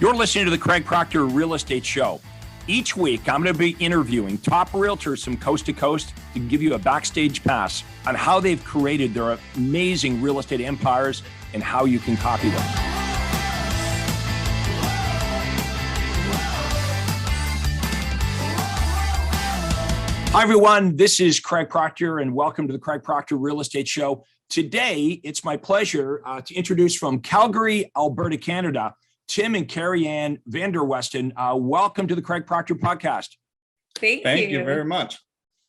You're listening to the Craig Proctor Real Estate Show. Each week, I'm going to be interviewing top realtors from coast to coast to give you a backstage pass on how they've created their amazing real estate empires and how you can copy them. Hi, everyone. This is Craig Proctor, and welcome to the Craig Proctor Real Estate Show. Today, it's my pleasure to introduce from Calgary, Alberta, Canada, Tim and Kerryann Westen. Welcome to the Craig Proctor podcast. Thank you very much.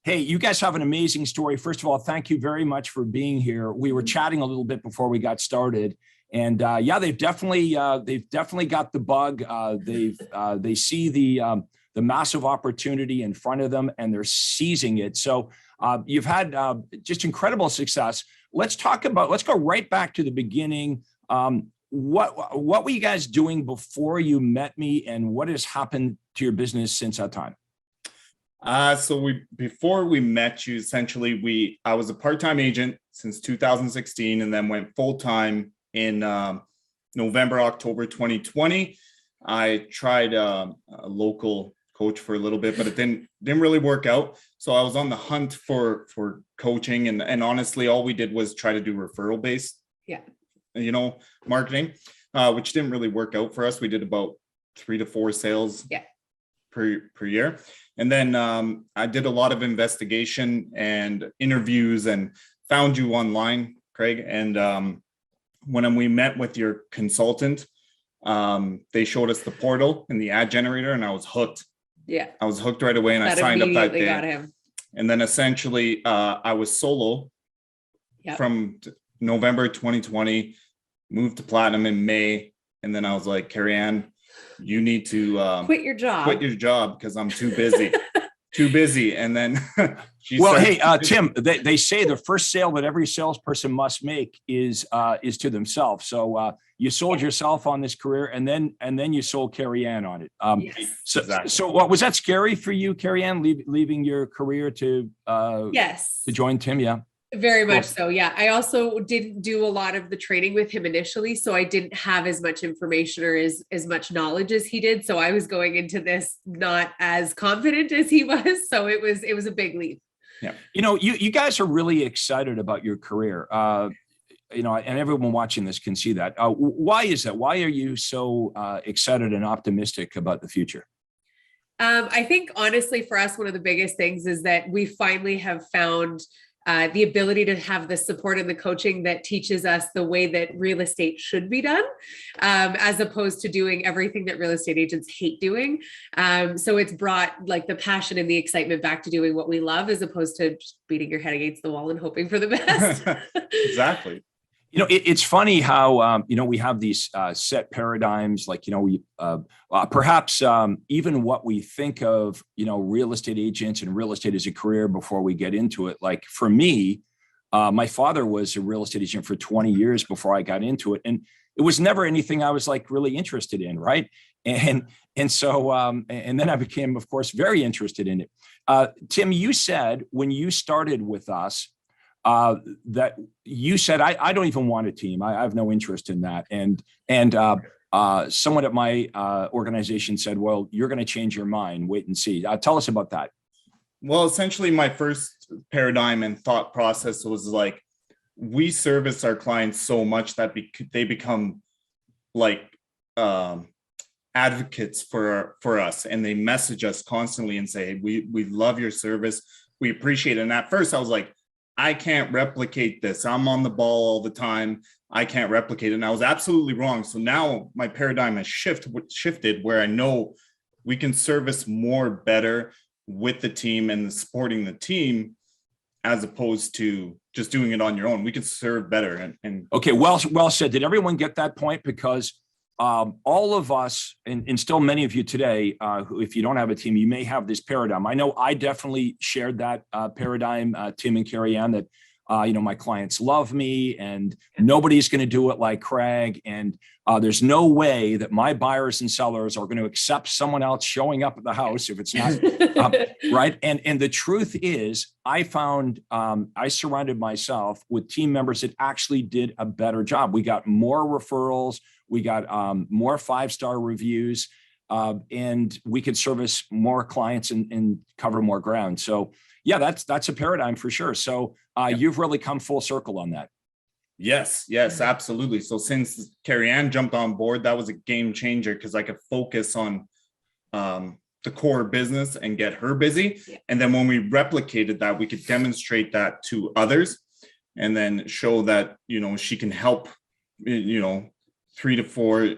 Hey, you guys have an amazing story. First of all, thank you very much for being here. We were chatting a little bit before we got started, and they've definitely got the bug. They see the massive opportunity in front of them, and they're seizing it. So you've had just incredible success. Let's go right back to the beginning. What were you guys doing before you met me, and what has happened to your business since that time? Before we met you, essentially, I was a part-time agent since 2016, and then went full-time in November, October 2020. I tried a local coach for a little bit, but it didn't really work out. So I was on the hunt for coaching, and honestly, all we did was try to do referral-based. Yeah. Marketing, which didn't really work out for us. We did about 3 to 4 sales per year. And then I did a lot of investigation and interviews and found you online, Craig. And when we met with your consultant, they showed us the portal and the ad generator, and I was hooked. Yeah. I was hooked right away, and I signed up that day. Got him. And then essentially I was solo from November 2020, moved to platinum in May, and then I was like, Kerryann, you need to quit your job because I'm too busy. And then Tim, they say the first sale that every salesperson must make is to themselves. So you sold yourself on this career, and then you sold Kerryann on it. Yes. Exactly. So what was that scary for you, Kerryann, leaving your career to join Tim? Yeah. Very much so. Yeah. I also didn't do a lot of the training with him initially, so I didn't have as much information or as much knowledge as he did. So I was going into this not as confident as he was. So it was a big leap. Yeah. You guys are really excited about your career. And everyone watching this can see that. Why is that? Why are you so excited and optimistic about the future? I think honestly, for us, one of the biggest things is that we finally have found the ability to have the support and the coaching that teaches us the way that real estate should be done, as opposed to doing everything that real estate agents hate doing. So it's brought like the passion and the excitement back to doing what we love, as opposed to just beating your head against the wall and hoping for the best. Exactly. It's funny how, we have these set paradigms, like, perhaps even what we think of, real estate agents and real estate as a career before we get into it. Like for me, my father was a real estate agent for 20 years before I got into it. And it was never anything I was like really interested in. Right. And so and then I became, of course, very interested in it. Tim, you said when you started with us, that you said, I don't even want a team. I have no interest in that. And someone at my organization said, well, you're going to change your mind. Wait and see. Tell us about that. Well, essentially my first paradigm and thought process was like, we service our clients so much that they become like advocates for us. And they message us constantly and say, we love your service. We appreciate it. And at first I was like, I can't replicate this. I'm on the ball all the time. I can't replicate it. And I was absolutely wrong. So now my paradigm has shifted where I know we can service more better with the team and supporting the team, as opposed to just doing it on your own. We can serve better. And okay, well said. Did everyone get that point? Because all of us, and still many of you today, if you don't have a team, you may have this paradigm. I know I definitely shared that paradigm, Tim and Kerryann, that my clients love me and nobody's going to do it like Craig. And there's no way that my buyers and sellers are going to accept someone else showing up at the house if it's not right. And the truth is, I found I surrounded myself with team members that actually did a better job. We got more referrals. We got more 5-star reviews, and we could service more clients and cover more ground. So yeah, that's a paradigm for sure. So you've really come full circle on that. Yes, absolutely. So since Kerryann jumped on board, that was a game changer because I could focus on the core business and get her busy. Yeah. And then when we replicated that, we could demonstrate that to others and then show that, she can help, 3 to 4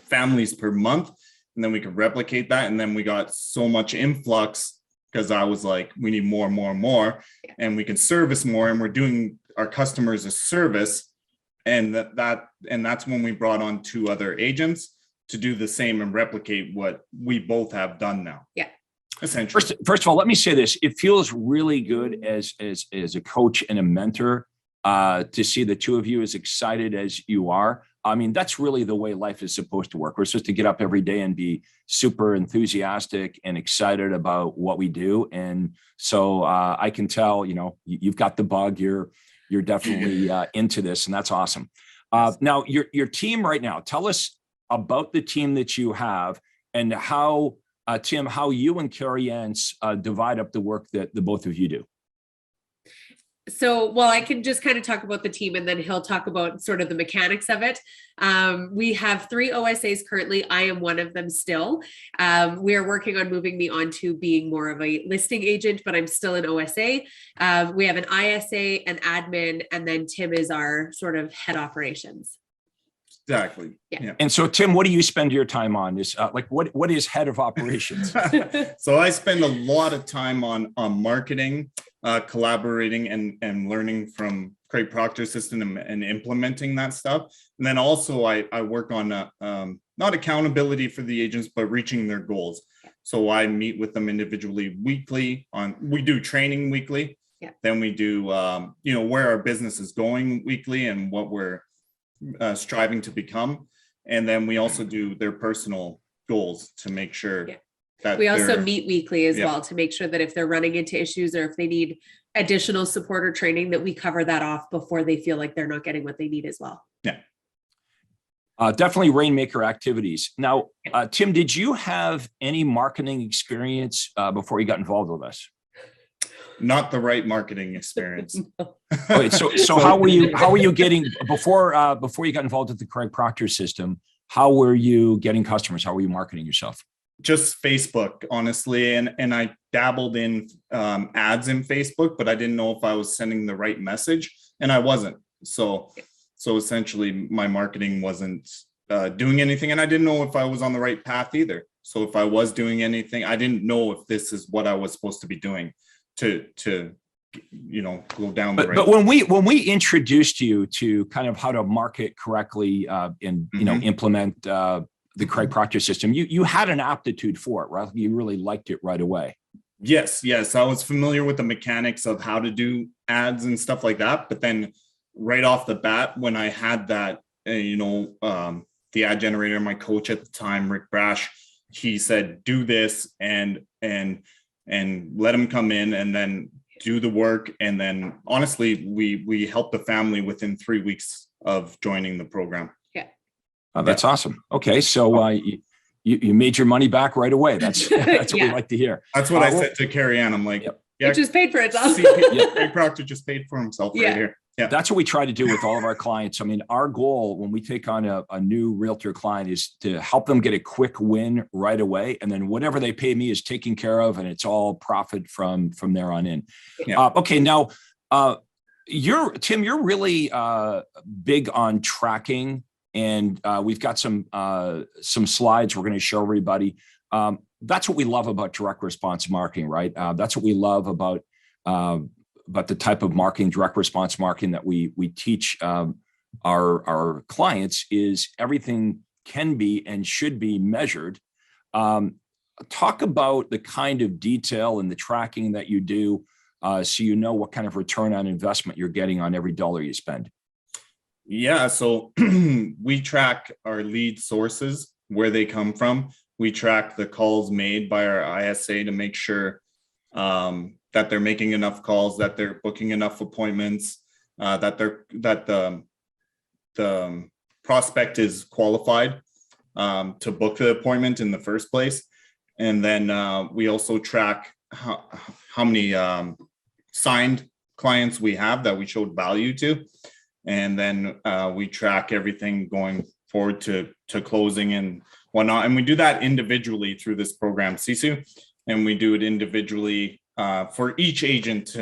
families per month. And then we could replicate that. And then we got so much influx because I was like, we need more and more and more, and we can service more, and we're doing our customers a service. And that's when we brought on 2 other agents to do the same and replicate what we both have done now. Yeah. Essentially. First of all, let me say this. It feels really good as a coach and a mentor to see the 2 of you as excited as you are. I mean, that's really the way life is supposed to work. We're supposed to get up every day and be super enthusiastic and excited about what we do. And so I can tell, you've got the bug. You're definitely into this, and that's awesome. Now, your team right now, tell us about the team that you have and how, Tim, how you and Kerryann divide up the work that the both of you do. So, well, I can just kind of talk about the team and then he'll talk about sort of the mechanics of it. We have 3 OSAs currently. I am one of them still. We are working on moving me on to being more of a listing agent, but I'm still an OSA. We have an ISA, an admin, and then Tim is our sort of head operations. Exactly. Yeah. And so, Tim, what do you spend your time on? Is what is head of operations? So I spend a lot of time on marketing, collaborating and learning from Craig Proctor system and implementing that stuff. And then also I work on not accountability for the agents, but reaching their goals. So I meet with them individually weekly we do training weekly. Yeah. Then we do, where our business is going weekly and what we're striving to become. And then we also do their personal goals to make sure that we also meet weekly as well to make sure that if they're running into issues or if they need additional support or training, that we cover that off before they feel like they're not getting what they need as well. Yeah. Definitely rainmaker activities. Now, Tim, did you have any marketing experience before you got involved with us? Not the right marketing experience. Okay, so how were you getting before you got involved with the Craig Proctor system? How were you getting customers? How were you marketing yourself? Just Facebook, honestly, and I dabbled in ads in Facebook, but I didn't know if I was sending the right message, and I wasn't. So essentially, my marketing wasn't doing anything, and I didn't know if I was on the right path either. So if I was doing anything, I didn't know if this is what I was supposed to be doing to go down the right. But when we introduced you to kind of how to market correctly and implement the Craig Proctor system, you had an aptitude for it, right? You really liked it right away. Yes. I was familiar with the mechanics of how to do ads and stuff like that. But then right off the bat, when I had that, the ad generator, my coach at the time, Rick Brash, he said, do this and let him come in and then do the work. And then honestly, we helped the family within 3 weeks of joining the program. Yeah. Oh, that's awesome. Okay. So you made your money back right away. That's what we like to hear. That's what I said to Kerryann. I'm like, it just paid for itself. Craig Proctor just paid for himself right here. Yeah. That's what we try to do with all of our clients. I mean, our goal when we take on a new realtor client is to help them get a quick win right away. And then whatever they pay me is taken care of, and it's all profit from there on in. Yeah. Okay. Now, Tim, you're really big on tracking, and we've got some slides we're going to show everybody. That's what we love about direct response marketing, right? That's what we love about the type of marketing, direct response marketing that we teach our clients is everything can be and should be measured. Talk about the kind of detail and the tracking that you do so you know what kind of return on investment you're getting on every dollar you spend. Yeah, so we track our lead sources, where they come from. We track the calls made by our ISA to make sure that they're making enough calls, that they're booking enough appointments, that the prospect is qualified to book the appointment in the first place. And then we also track how many signed clients we have that we showed value to. And then we track everything going forward to closing and whatnot. And we do that individually through this program, CISU. And we do it individually for each agent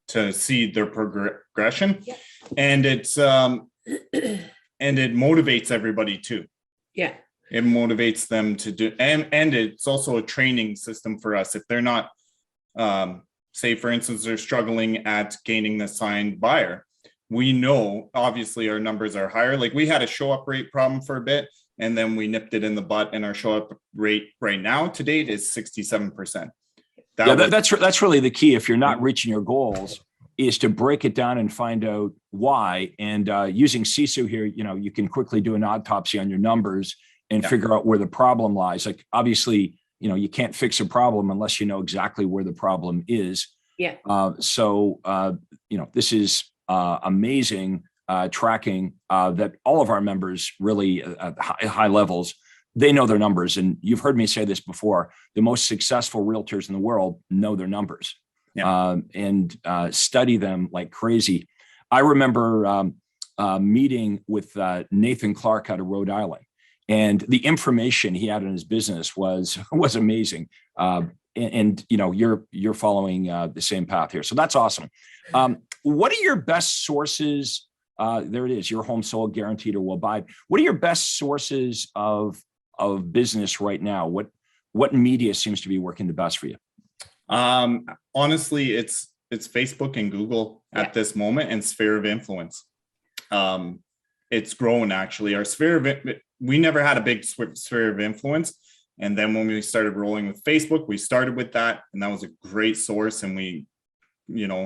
to see their progression. Yeah. And it's and it motivates everybody too. Yeah. It motivates them to do, and it's also a training system for us. If they're not, say for instance, they're struggling at gaining the signed buyer, we know obviously our numbers are higher. Like we had a show up rate problem for a bit, and then we nipped it in the butt, and our show up rate right now to date is 67%. That's really the key. If you're not reaching your goals, is to break it down and find out why. And using CISU here, you can quickly do an autopsy on your numbers and figure out where the problem lies. Like obviously, you can't fix a problem unless you know exactly where the problem is. Yeah. This is amazing tracking that all of our members really at high levels, they know their numbers. And you've heard me say this before, the most successful realtors in the world know their numbers and study them like crazy. I remember meeting with Nathan Clark out of Rhode Island, and the information he had in his business was amazing. You're following the same path here. So that's awesome. What are your best sources? There it is. Your home sold, guaranteed, or will buy. What are your best sources of business right now? What media seems to be working the best for you? Honestly, it's Facebook and Google at this moment, and sphere of influence. It's grown actually. Our we never had a big sphere of influence. And then when we started rolling with Facebook, we started with that, and that was a great source. And we,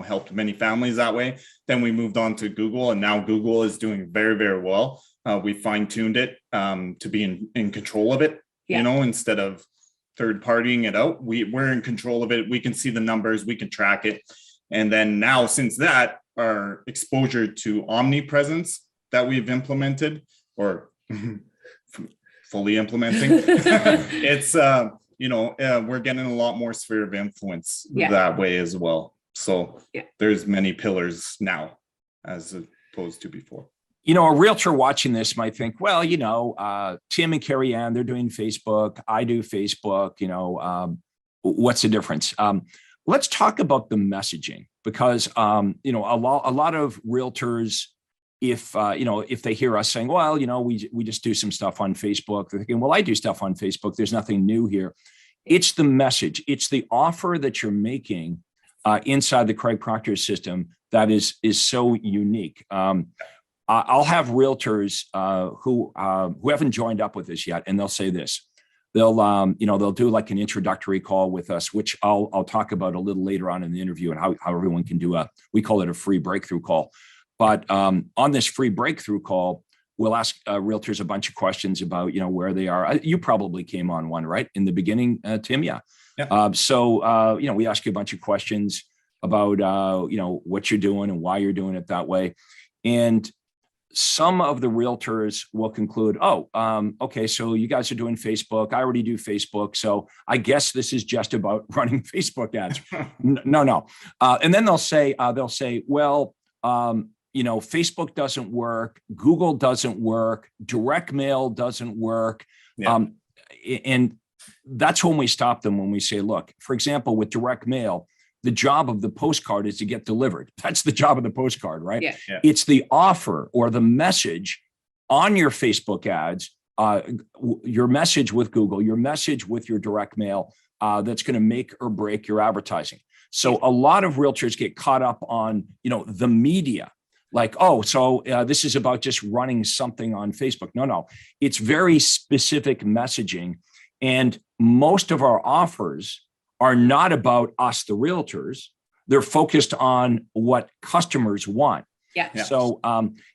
helped many families that way. Then we moved on to Google, and now Google is doing very, very well. We fine-tuned it to be in control of it, instead of third partying it out. We're in control of it. We can see the numbers, we can track it. And then now, since that, our exposure to omnipresence that we've implemented or fully implementing, it's, we're getting a lot more sphere of influence that way as well. So there's many pillars now as opposed to before. A realtor watching this might think, well, Tim and Kerryann, they're doing Facebook. I do Facebook. What's the difference? Let's talk about the messaging, because, a lot of realtors, if they hear us saying, well, we just do some stuff on Facebook, they're thinking, well, I do stuff on Facebook. There's nothing new here. It's the message. It's the offer that you're making inside the Craig Proctor system that is so unique. I'll have realtors who haven't joined up with us yet, and they'll say this. They'll do like an introductory call with us, which I'll talk about a little later on in the interview, and how everyone can do we call it a free breakthrough call. But on this free breakthrough call, we'll ask realtors a bunch of questions about where they are. You probably came on one, right, in the beginning, Tim? Yeah. We ask you a bunch of questions about what you're doing and why you're doing it that way, and some of the realtors will conclude, okay, so you guys are doing Facebook. I already do Facebook, so I guess this is just about running Facebook ads. No. And then they'll say, well, Facebook doesn't work, Google doesn't work, direct mail doesn't work. And that's when we stop them, when we say, look, for example, with direct mail, the job of the postcard is to get delivered. That's the job of the postcard, right? Yeah. It's the offer or the message on your Facebook ads, your message with Google, your message with your direct mail, that's going to make or break your advertising. So a lot of realtors get caught up on, the media, like, this is about just running something on Facebook. No, it's very specific messaging. And most of our offers are not about us, the realtors. They're focused on what customers want. Yeah. So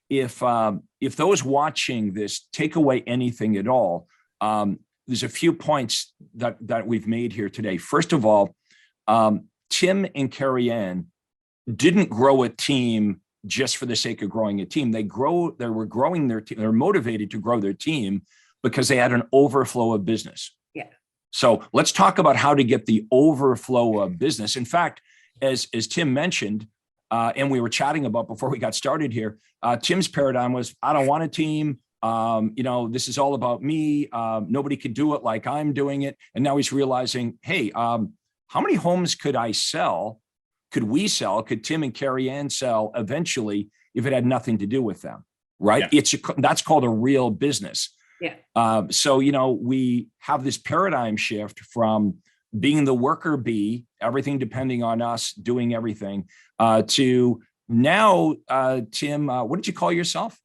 if those watching this take away anything at all, there's a few points that we've made here today. First of all, Tim and Kerryann didn't grow a team just for the sake of growing a team. They were growing their team. They're motivated to grow their team because they had an overflow of business. Yeah. So let's talk about how to get the overflow of business. In fact, as Tim mentioned, and we were chatting about before we got started here, Tim's paradigm was, I don't want a team. This is all about me. Nobody could do it like I'm doing it. And now he's realizing, hey, how many homes could I sell? Could we sell? Could Tim and Kerryann sell eventually if it had nothing to do with them? Right? Yeah. That's called a real business. Yeah. So, we have this paradigm shift from being the worker bee, everything depending on us, doing everything, to now, Tim, what did you call yourself?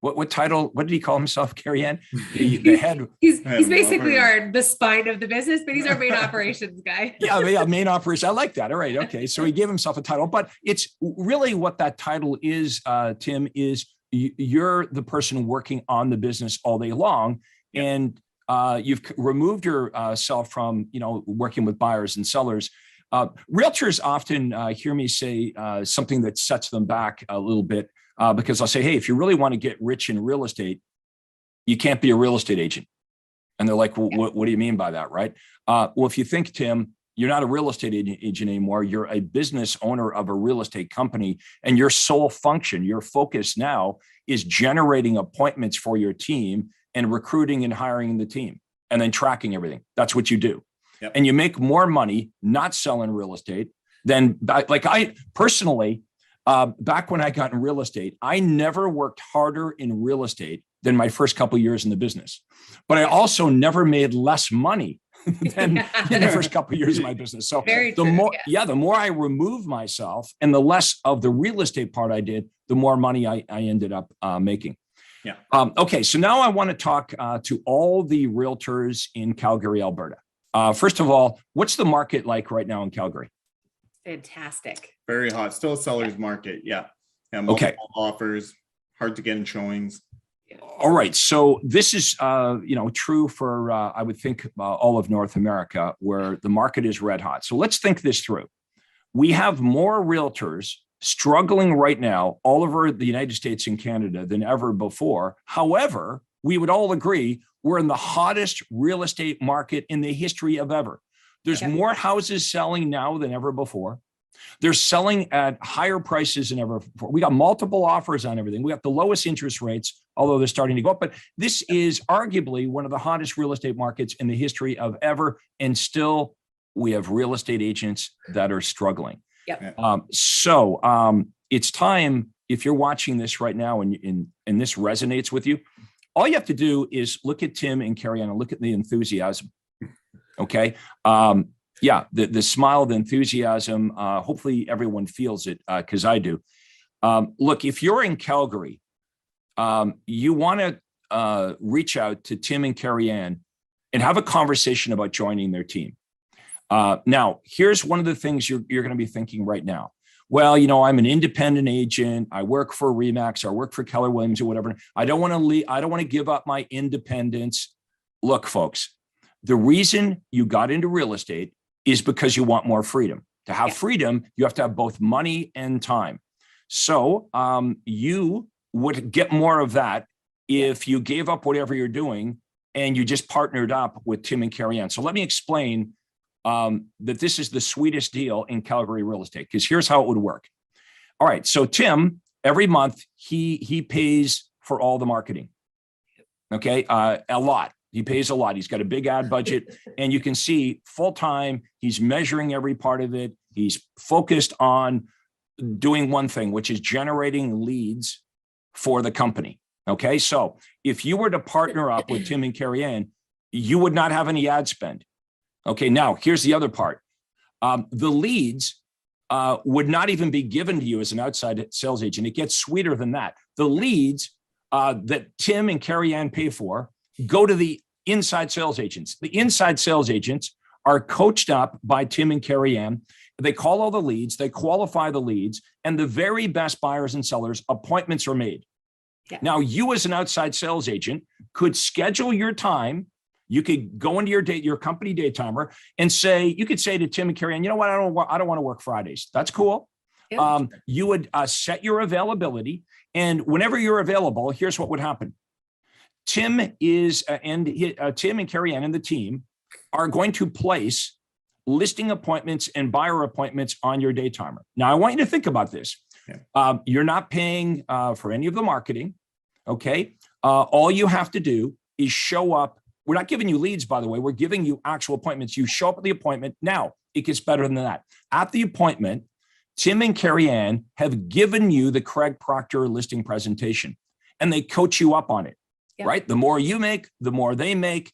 What title? What did he call himself, Kerryann? The head. He's basically the spine of the business, but he's our main operations guy. Yeah, main operation. I like that. All right, okay. So he gave himself a title, but it's really what that title is, Tim, is you're the person working on the business all day long, and you've removed yourself from working with buyers and sellers. Realtors often hear me say something that sets them back a little bit. Because I'll say, hey, if you really want to get rich in real estate, you can't be a real estate agent. And they're like, well, what do you mean by that, right? Well, if you think, Tim, you're not a real estate agent anymore, you're a business owner of a real estate company, and your sole function, your focus now is generating appointments for your team and recruiting and hiring the team and then tracking everything. That's what you do. Yep. And you make more money not selling real estate than, like I personally, back when I got in real estate, I never worked harder in real estate than my first couple of years in the business. But I also never made less money than in the first couple of years of my business. So the more I removed myself and the less of the real estate part I did, the more money I ended up making. Yeah. Okay, so now I want to talk to all the realtors in Calgary, Alberta. First of all, what's the market like right now in Calgary? Fantastic. Very hot. Still a seller's market. Yeah. Multiple offers, hard to get in showings. All right. So this is, true for, I would think, all of North America, where the market is red hot. So let's think this through. We have more realtors struggling right now all over the United States and Canada than ever before. However, we would all agree we're in the hottest real estate market in the history of ever. There's more houses selling now than ever before. They're selling at higher prices than ever before. We got multiple offers on everything. We got the lowest interest rates, although they're starting to go up. But this is arguably one of the hottest real estate markets in the history of ever. And still, we have real estate agents that are struggling. Yep. It's time, if you're watching this right now and this resonates with you, all you have to do is look at Tim and Kerryann and look at the enthusiasm. Okay. The smile, the enthusiasm, hopefully everyone feels it because I do. Look, if you're in Calgary, you want to reach out to Tim and Kerryann and have a conversation about joining their team. Now, here's one of the things you're going to be thinking right now. Well, I'm an independent agent. I work for Remax. I work for Keller Williams or whatever. I don't want to leave. I don't want to give up my independence. Look, folks, the reason you got into real estate is because you want more freedom. To have freedom, you have to have both money and time. So you would get more of that if you gave up whatever you're doing and you just partnered up with Tim and Kerryann. So let me explain that this is the sweetest deal in Calgary real estate, because here's how it would work. All right. So Tim, every month, he pays for all the marketing. Okay. A lot. He pays a lot. He's got a big ad budget, and you can see full time. He's measuring every part of it. He's focused on doing one thing, which is generating leads for the company. Okay. So if you were to partner up with Tim and Kerryann, you would not have any ad spend. Okay. Now here's the other part. The leads would not even be given to you as an outside sales agent. It gets sweeter than that. The leads that Tim and Kerryann pay for go to the inside sales agents. The inside sales agents are coached up by Tim and Kerryann. They call all the leads, they qualify the leads, and the very best buyers and sellers, appointments are made. Yeah. Now, you as an outside sales agent could schedule your time. You could go into your company day timer and you could say to Tim and Kerryann, you know what, I don't want to work Fridays. That's cool. You would set your availability, and whenever you're available, here's what would happen. Tim and Kerryann and the team are going to place listing appointments and buyer appointments on your day timer. Now, I want you to think about this. Yeah. You're not paying for any of the marketing. Okay. All you have to do is show up. We're not giving you leads, by the way. We're giving you actual appointments. You show up at the appointment. Now, it gets better than that. At the appointment, Tim and Kerryann have given you the Craig Proctor listing presentation, and they coach you up on it. Yeah. Right? The more you make, the more they make.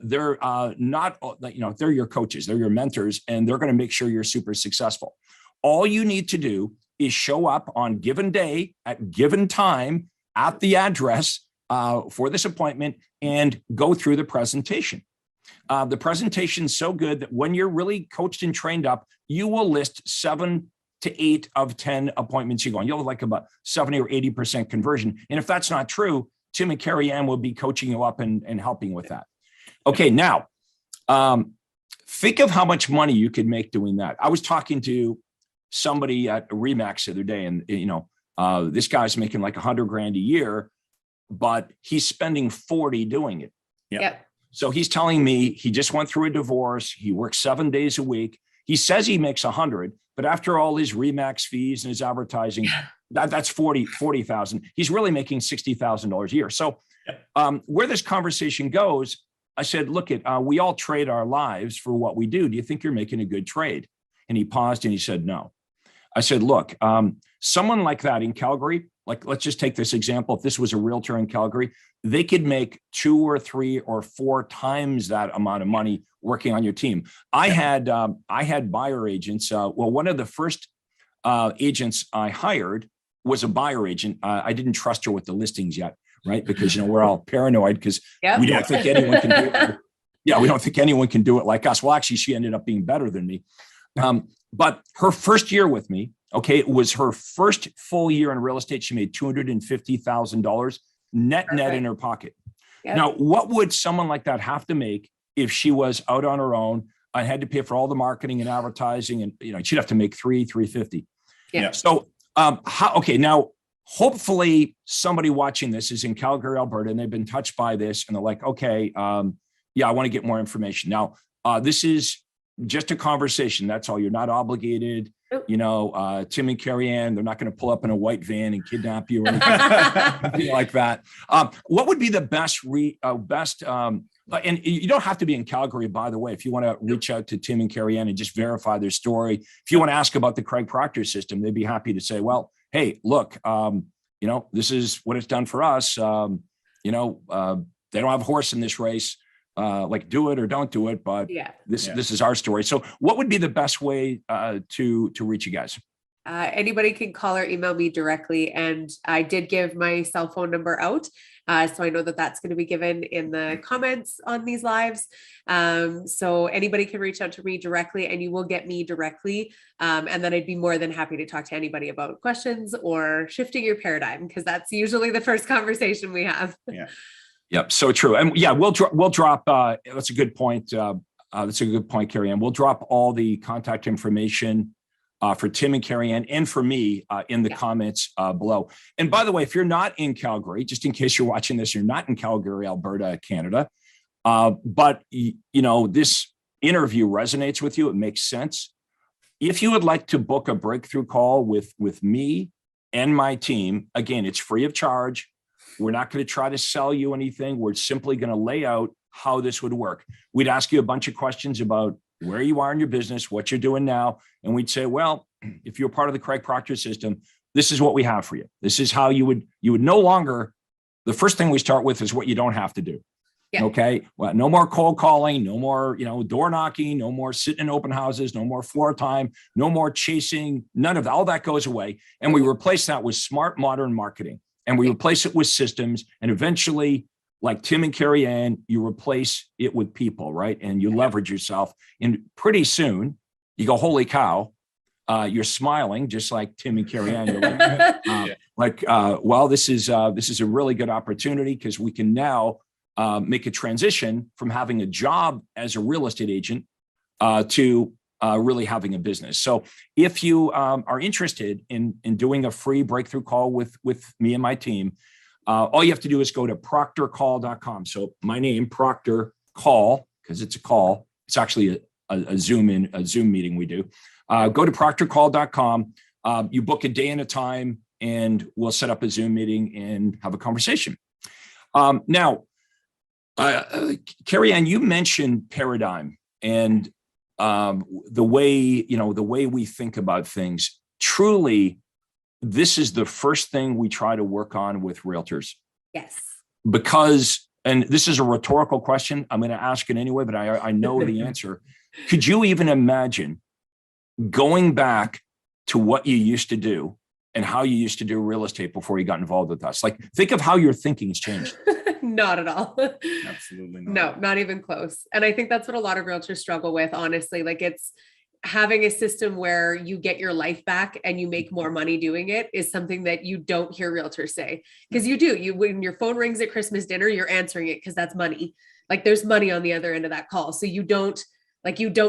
They're not, they're your coaches, they're your mentors, and they're going to make sure you're super successful. All you need to do is show up on given day at given time at the address for this appointment and go through the presentation. The presentation's so good that when you're really coached and trained up, you will list 7 to 8 of 10 appointments you go on. You'll have like about 70 or 80% conversion. And if that's not true, Tim and Kerryann will be coaching you up and helping with that. Okay, now think of how much money you could make doing that. I was talking to somebody at Remax the other day, and this guy's making like $100,000 a year, but he's spending 40 doing it. Yep. So he's telling me he just went through a divorce. He works 7 days a week. He says he makes 100, but after all his Remax fees and his advertising, that's 40,000. He's really making $60,000 a year. So where this conversation goes, I said, look, we all trade our lives for what we do. Do you think you're making a good trade? And he paused and he said, no. I said, look, someone like that in Calgary, like, let's just take this example. If this was a realtor in Calgary, they could make 2 or 3 or 4 times that amount of money working on your team. I had buyer agents. One of the first agents I hired was a buyer agent. I didn't trust her with the listings yet, right? Because we're all paranoid because we don't think anyone can do it. Yeah, we don't think anyone can do it like us. Well, actually, she ended up being better than me. But her first year with me, okay, it was her first full year in real estate. She made $250,000 net in her pocket. Yep. Now, what would someone like that have to make if she was out on her own and had to pay for all the marketing and advertising? And she'd have to make $350,000. Yeah. So now hopefully somebody watching this is in Calgary, Alberta, and they've been touched by this, and they're like, okay, I want to get more information. Now, this is just a conversation. That's all. You're not obligated. Tim and Kerryann, they're not going to pull up in a white van and kidnap you or anything like that. What would be the best, and you don't have to be in Calgary, by the way, if you want to reach out to Tim and Kerryann and just verify their story. If you want to ask about the Craig Proctor system, they'd be happy to say, well, hey, look, this is what it's done for us. They don't have a horse in this race. Like do it or don't do it, but this is our story. So what would be the best way to reach you guys? Anybody can call or email me directly. And I did give my cell phone number out. So I know that that's going to be given in the comments on these lives. So anybody can reach out to me directly and you will get me directly. And then I'd be more than happy to talk to anybody about questions or shifting your paradigm, because that's usually the first conversation we have. Yeah. Yep. So true. And we'll drop, that's a good point. That's a good point, Kerryann. We'll drop all the contact information for Tim and Kerryann and for me in the comments below. And by the way, if you're not in Calgary, just in case you're watching this, you're not in Calgary, Alberta, Canada, but this interview resonates with you. It makes sense. If you would like to book a breakthrough call with me and my team, again, it's free of charge. We're not going to try to sell you anything. We're simply going to lay out how this would work. We'd ask you a bunch of questions about where you are in your business, what you're doing now. And we'd say, well, if you're part of the Craig Proctor system, this is what we have for you. This is how you would no longer, the first thing we start with is what you don't have to do. Yeah. Okay. Well, no more cold calling, no more, door knocking, no more sitting in open houses, no more floor time, no more chasing, none of that. All that goes away. And we replace that with smart, modern marketing. And we replace it with systems, and eventually, like Tim and Kerryann, you replace it with people, right? And you leverage yourself. And pretty soon, you go, holy cow! You're smiling just like Tim and Kerryann. You're like, well, this is a really good opportunity because we can now make a transition from having a job as a real estate agent to really having a business. So if you are interested in doing a free breakthrough call with me and my team, all you have to do is go to proctorcall.com. So my name, Proctor Call, because it's a call. It's actually a Zoom meeting we do. Go to proctorcall.com. You book a day and a time, and we'll set up a Zoom meeting and have a conversation. Now, Kerryann, you mentioned paradigm and the way we think about things. Truly, this is the first thing we try to work on with realtors. Yes. Because, and this is a rhetorical question, I'm going to ask it anyway, but I know the answer. Could you even imagine going back to what you used to do and how you used to do real estate before you got involved with us? Like, think of how your thinking has changed. Not at all. Absolutely not. No, not even close. And I think that's what a lot of realtors struggle with, honestly. Like, it's having a system where you get your life back and you make more money doing it is something that you don't hear realtors say. Because you do. When your phone rings at Christmas dinner, you're answering it because that's money. Like, there's money on the other end of that call. So you don't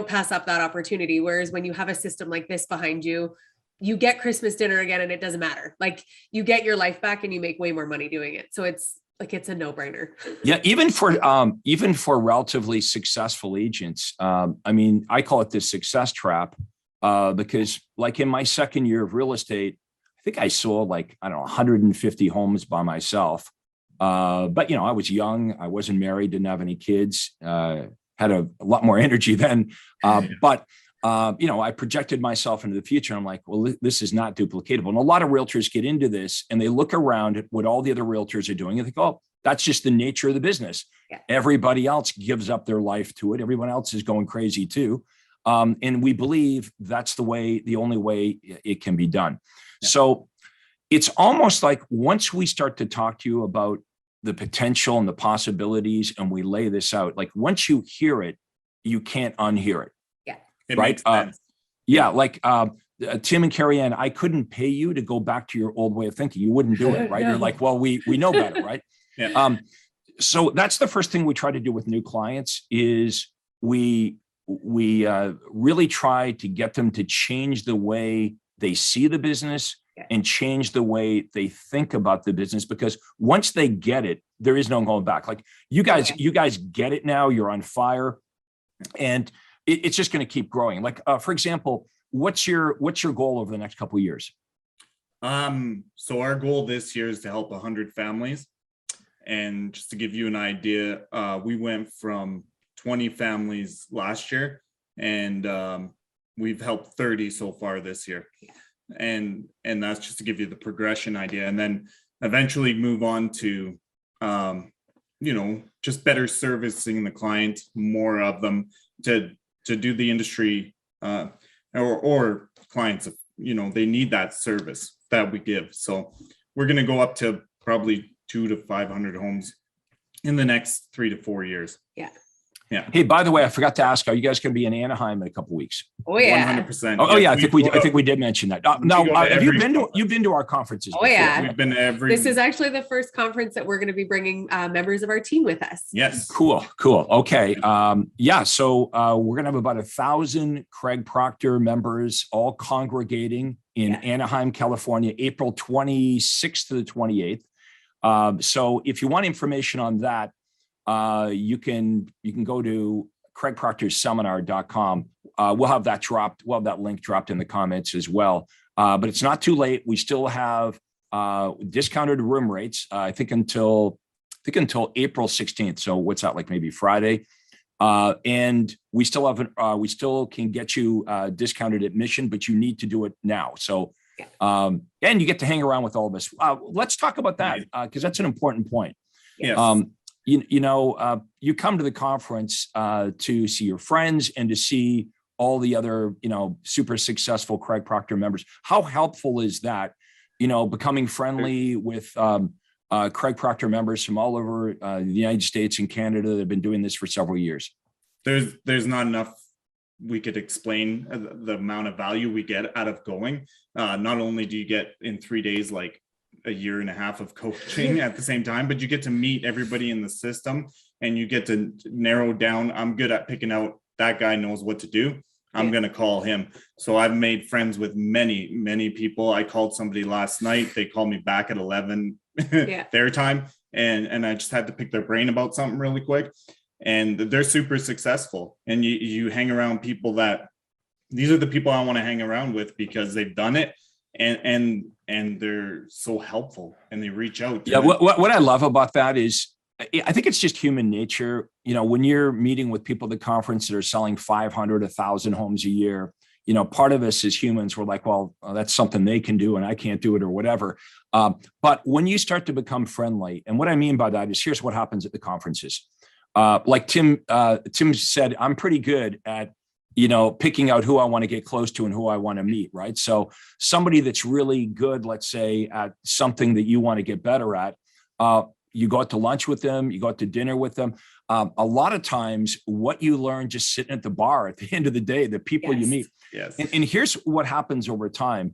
pass up that opportunity. Whereas when you have a system like this behind you, you get Christmas dinner again and it doesn't matter. Like, you get your life back and you make way more money doing it. So it's a no-brainer. Yeah. Even for relatively successful agents. I mean, I call it the success trap, because like in my second year of real estate, I think I sold 150 homes by myself. But I was young, I wasn't married, didn't have any kids, had a lot more energy then. But I projected myself into the future. I'm like, well, this is not duplicatable. And a lot of realtors get into this and they look around at what all the other realtors are doing and think, oh, that's just the nature of the business. Yeah. Everybody else gives up their life to it. Everyone else is going crazy too. And we believe that's the only way it can be done. Yeah. So it's almost like once we start to talk to you about the potential and the possibilities and we lay this out, like once you hear it, you can't unhear it. It right. Makes sense. Tim and Kerryann, I couldn't pay you to go back to your old way of thinking. You wouldn't do it, right? No. You're like, well, we know better, right? Yeah. So that's the first thing we try to do with new clients is we really try to get them to change the way they see the business and change the way they think about the business, because once they get it, there is no going back. Like you guys get it now. You're on fire, and it's just going to keep growing. Like, for example, what's your goal over the next couple of years? So our goal this year is to help 100 families. And just to give you an idea, we went from 20 families last year and we've helped 30 so far this year. And that's just to give you the progression idea. And then eventually move on to, just better servicing the client, more of them to do the industry or clients, they need that service that we give. So we're going to go up to probably 200 to 500 homes in the next 3 to 4 years. Yeah. Yeah. Hey, by the way, I forgot to ask, are you guys going to be in Anaheim in a couple of weeks? Oh yeah. 100%. Oh yeah. I think we did mention that. Now, have you've been to our conferences? Oh yeah. We've been every. This is actually the first conference that we're going to be bringing members of our team with us. Yes. Cool. Okay. So we're going to have about 1,000 Craig Proctor members all congregating in Anaheim, California, April 26th to the 28th. So if you want information on that, you can go to craigproctorseminar.com. We'll have that dropped. We'll have that link dropped in the comments as well. But it's not too late. We still have discounted room rates. I think until April 16th. So what's that, like maybe Friday? And we still can get you discounted admission, but you need to do it now. So and you get to hang around with all of us. Let's talk about that because that's an important point. Yes. You come to the conference to see your friends and to see all the other, super successful Craig Proctor members. How helpful is that, becoming friendly with Craig Proctor members from all over the United States and Canada that have been doing this for several years? There's not enough we could explain the amount of value we get out of going. Not only do you get in 3 days, like a year and a half of coaching at the same time, but you get to meet everybody in the system and you get to narrow down. I'm good at picking out that guy knows what to do. I'm going to call him. So I've made friends with many people. I called somebody last night. They called me back at 11 their time. And I just had to pick their brain about something really quick. And they're super successful. And you hang around people these are the people I want to hang around with because they've done it and they're so helpful and they reach out. Yeah. What I love about that is I think it's just human nature. When you're meeting with people at the conference that are selling 500, 1,000 homes a year, part of us as humans, we're like, well, that's something they can do and I can't do it or whatever. But when you start to become friendly, and what I mean by that is here's what happens at the conferences. Like Tim said, I'm pretty good at, picking out who I want to get close to and who I want to meet, right? So somebody that's really good, let's say, at something that you want to get better at, you go out to lunch with them, you go out to dinner with them. A lot of times what you learn just sitting at the bar at the end of the day, the people you meet. Yes. And here's what happens over time.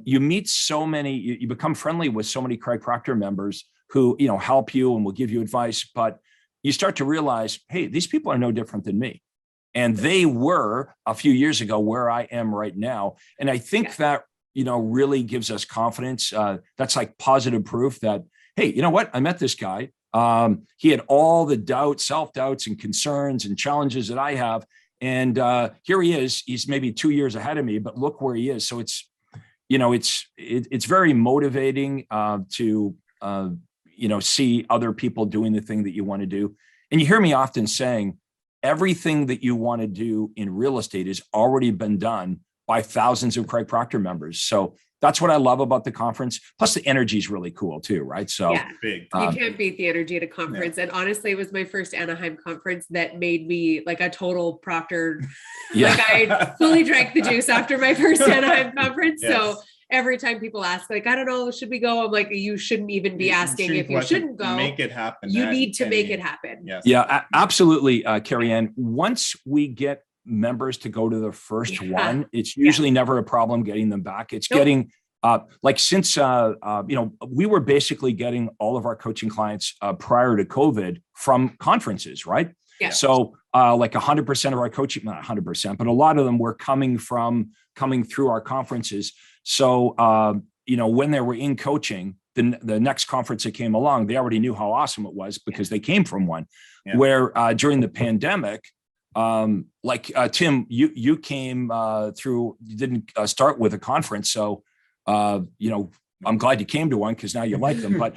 You meet so many, you become friendly with so many Craig Proctor members who, help you and will give you advice, but you start to realize, hey, these people are no different than me. And they were a few years ago where I am right now. And I think that, really gives us confidence. That's like positive proof that, hey, you know what? I met this guy. He had all the doubts, self-doubts and concerns and challenges that I have. And here he is. He's maybe 2 years ahead of me, but look where he is. So it's very motivating to see other people doing the thing that you want to do. And you hear me often saying, everything that you want to do in real estate has already been done by thousands of Craig Proctor members. So that's what I love about the conference. Plus the energy is really cool too, right? So big. You can't beat the energy at a conference. And honestly, it was my first Anaheim conference that made me like a total Proctor. Like I fully drank the juice after my first Anaheim conference. So every time people ask, like, I don't know, should we go? I'm like, you shouldn't even be asking if you shouldn't go. Make it happen. You need to make it happen. Yes. Yeah, absolutely, Kerryann. Once we get members to go to the first one, it's usually never a problem getting them back. It's getting since we were basically getting all of our coaching clients prior to COVID from conferences, right? Yeah. So like 100% of our coaching, not 100%, but a lot of them were coming through our conferences. So when they were in coaching, the next conference that came along, they already knew how awesome it was because they came from one. Yeah. Where during the pandemic, Tim, you came through. You didn't start with a conference, so I'm glad you came to one because now you like them. But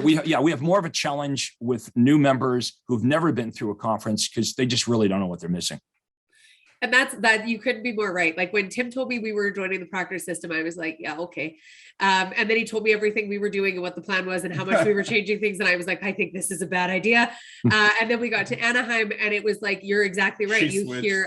we have more of a challenge with new members who've never been through a conference because they just really don't know what they're missing. And that you couldn't be more right. Like when Tim told me we were joining the Proctor system, I was like, yeah, okay. And then he told me everything we were doing and what the plan was and how much we were changing things. And I was like, I think this is a bad idea. And then we got to Anaheim and it was like, you're exactly right.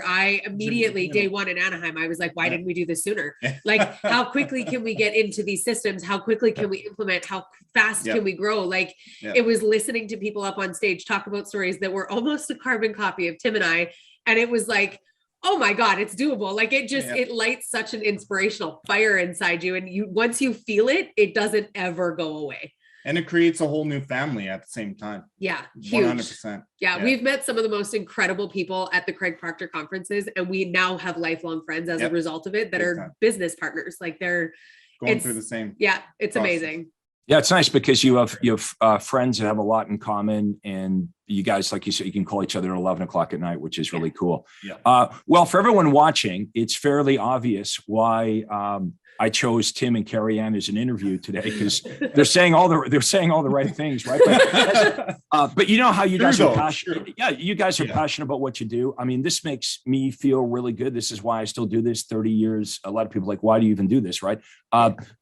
I immediately day one in Anaheim, I was like, why didn't we do this sooner? Like how quickly can we get into these systems? How quickly can we implement? How fast can we grow? Like it was listening to people up on stage, talk about stories that were almost a carbon copy of Tim and I. And it was like, oh my God, it's doable. Like it lights such an inspirational fire inside you. And once you feel it, it doesn't ever go away. And it creates a whole new family at the same time. Yeah. Huge. 100%. Yeah. We've met some of the most incredible people at the Craig Proctor conferences. And we now have lifelong friends as a result of it that are business partners. Like they're going through the same. Yeah. It's process. Amazing. Yeah, it's nice because you have friends that have a lot in common, and you guys, like you said, you can call each other at 11 o'clock at night, which is really cool. Yeah. Well, for everyone watching, it's fairly obvious why I chose Tim and Kerryann as an interview today because they're saying all the right things, right? But you know how you guys are passionate. Yeah, you guys are passionate about what you do. I mean, this makes me feel really good. This is why I still do this 30 years. A lot of people are like, why do you even do this, right?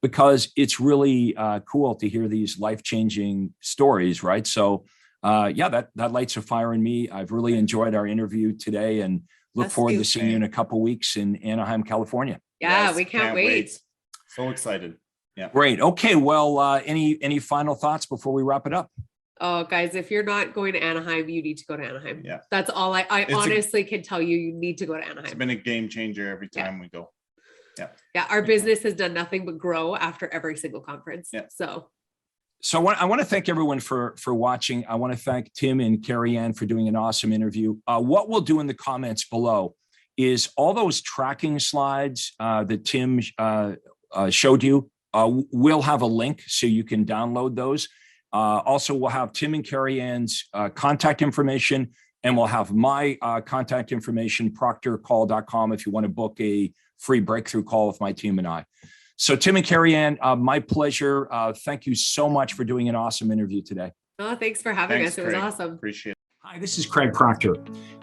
Because it's really cool to hear these life-changing stories, right? So that lights a fire in me. I've really enjoyed our interview today and look forward to seeing you in a couple of weeks in Anaheim, California. Yeah, we can't wait. So excited. Yeah. Great. Okay. Well, any final thoughts before we wrap it up? Oh, guys, if you're not going to Anaheim, you need to go to Anaheim. Yeah. That's all I honestly can tell you. You need to go to Anaheim. It's been a game changer every time we go. Yeah. Yeah. Our business has done nothing but grow after every single conference. Yeah. So I want to thank everyone for watching. I want to thank Tim and Kerryann for doing an awesome interview. What we'll do in the comments below is all those tracking slides that Tim showed you. We'll have a link so you can download those. Also, we'll have Tim and Kerryann's contact information, and we'll have my contact information, proctorcall.com, if you want to book a free breakthrough call with my team and I. So Tim and Kerryann, my pleasure. Thank you so much for doing an awesome interview today. Oh, thanks for having us. It was awesome. Appreciate it. Hi, this is Craig Proctor.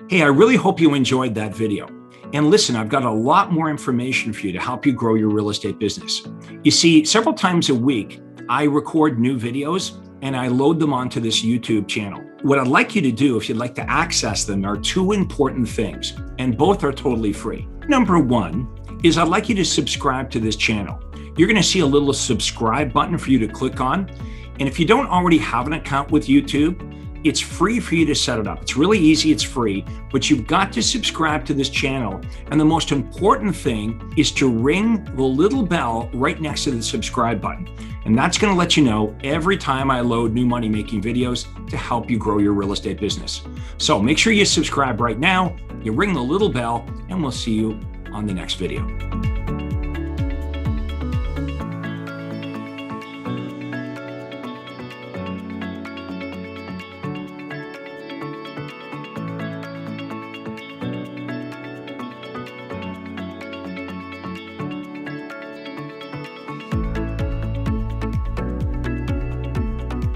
Hey, I really hope you enjoyed that video. And listen, I've got a lot more information for you to help you grow your real estate business. You see, several times a week, I record new videos and I load them onto this YouTube channel. What I'd like you to do, if you'd like to access them, are two important things, and both are totally free. Number one is I'd like you to subscribe to this channel. You're going to see a little subscribe button for you to click on. And if you don't already have an account with YouTube, it's free for you to set it up. It's really easy, it's free, but you've got to subscribe to this channel. And the most important thing is to ring the little bell right next to the subscribe button. And that's going to let you know every time I load new money-making videos to help you grow your real estate business. So make sure you subscribe right now, you ring the little bell, and we'll see you on the next video.